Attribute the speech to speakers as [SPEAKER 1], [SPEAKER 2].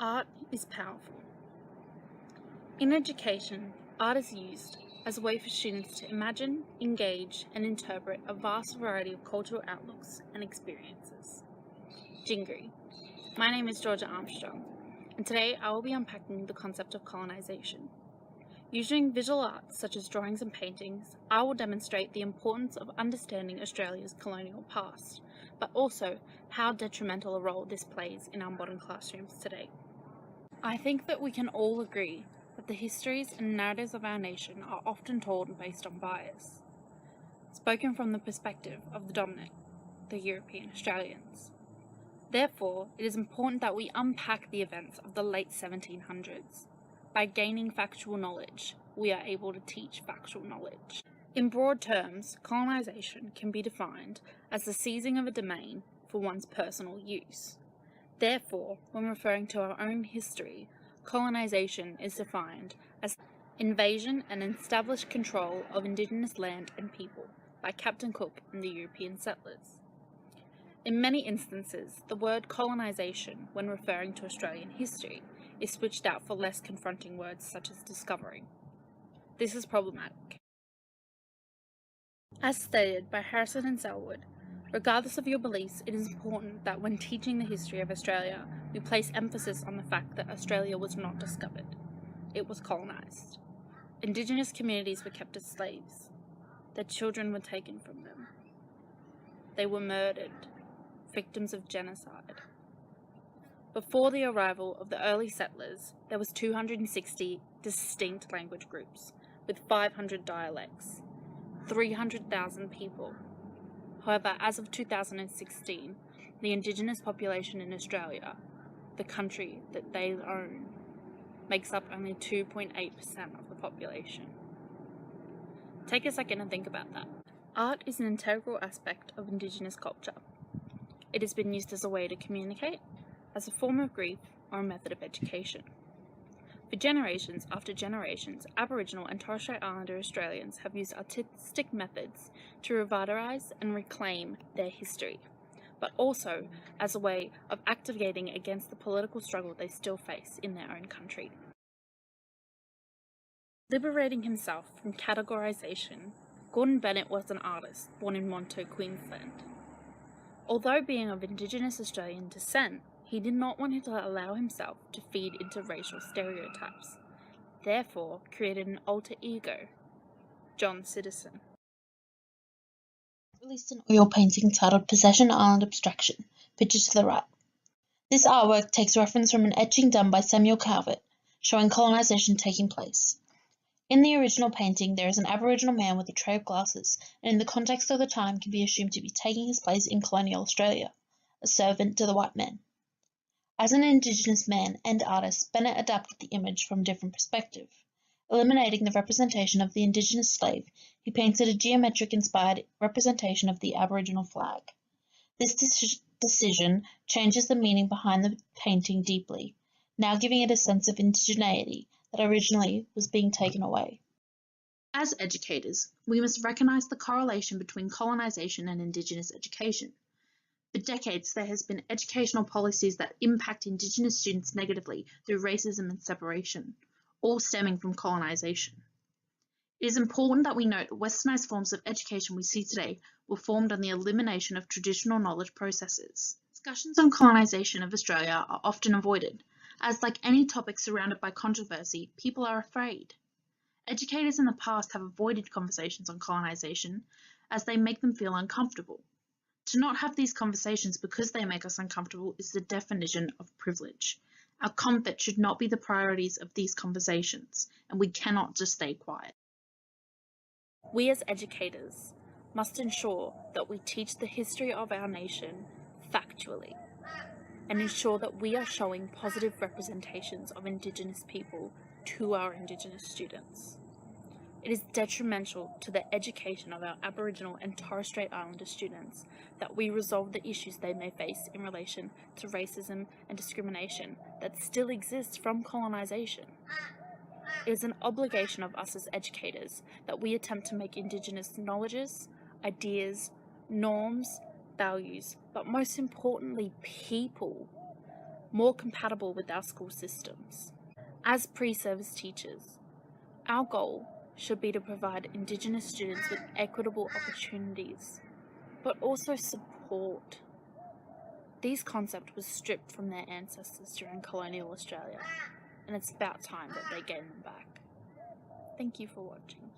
[SPEAKER 1] Art is powerful. In education, art is used as a way for students to imagine, engage, and interpret a vast variety of cultural outlooks and experiences. Jingri. My name is Georgia Armstrong, and today I will be unpacking the concept of colonisation. Using visual arts such as drawings and paintings, I will demonstrate the importance of understanding Australia's colonial past, but also how detrimental a role this plays in our modern classrooms today. I think that we can all agree that the histories and narratives of our nation are often told based on bias, spoken from the perspective of the dominant, the European Australians. Therefore, it is important that we unpack the events of the late 1700s. By gaining factual knowledge, we are able to teach factual knowledge. In broad terms, colonisation can be defined as the seizing of a domain for one's personal use. Therefore, when referring to our own history, colonisation is defined as invasion and established control of Indigenous land and people by Captain Cook and the European settlers. In many instances, the word colonisation, when referring to Australian history, is switched out for less confronting words such as discovery. This is problematic. As stated by Harrison and Selwood, regardless of your beliefs, it is important that when teaching the history of Australia, we place emphasis on the fact that Australia was not discovered. It was colonised. Indigenous communities were kept as slaves. Their children were taken from them. They were murdered, victims of genocide. Before the arrival of the early settlers, there was 260 distinct language groups, with 500 dialects, 300,000 people. However, as of 2016, the Indigenous population in Australia, the country that they own, makes up only 2.8% of the population. Take a second and think about that. Art is an integral aspect of Indigenous culture. It has been used as a way to communicate, as a form of grief, or a method of education. For generations after generations, Aboriginal and Torres Strait Islander Australians have used artistic methods to revitalise and reclaim their history, but also as a way of activating against the political struggle they still face in their own country. Liberating himself from categorisation, Gordon Bennett was an artist born in Monto, Queensland. Although being of Indigenous Australian descent, he did not want to allow himself to feed into racial stereotypes, therefore created an alter ego, John Citizen.
[SPEAKER 2] Released an oil painting titled Possession Island Abstraction, pictured to the right. This artwork takes reference from an etching done by Samuel Calvert, showing colonisation taking place. In the original painting, there is an Aboriginal man with a tray of glasses, and in the context of the time can be assumed to be taking his place in colonial Australia, a servant to the white men. As an Indigenous man and artist, Bennett adapted the image from a different perspective. Eliminating the representation of the Indigenous slave, he painted a geometric-inspired representation of the Aboriginal flag. This decision changes the meaning behind the painting deeply, now giving it a sense of indigeneity that originally was being taken away. As educators, we must recognise the correlation between colonisation and Indigenous education. For decades, there has been educational policies that impact Indigenous students negatively through racism and separation, all stemming from colonisation. It is important that we note that westernised forms of education we see today were formed on the elimination of traditional knowledge processes. Discussions on colonisation of Australia are often avoided, as like any topic surrounded by controversy, people are afraid. Educators in the past have avoided conversations on colonisation as they make them feel uncomfortable. To not have these conversations because they make us uncomfortable is the definition of privilege. Our comfort should not be the priorities of these conversations, and we cannot just stay quiet.
[SPEAKER 1] We as educators must ensure that we teach the history of our nation factually, and ensure that we are showing positive representations of Indigenous people to our Indigenous students. It is detrimental to the education of our Aboriginal and Torres Strait Islander students that we resolve the issues they may face in relation to racism and discrimination that still exists from colonisation. It is an obligation of us as educators that we attempt to make Indigenous knowledges, ideas, norms, values, but most importantly, people, more compatible with our school systems. As pre-service teachers, our goal should be to provide Indigenous students with equitable opportunities, but also support. These concepts were stripped from their ancestors during colonial Australia, and it's about time that they gain them back. Thank you for watching.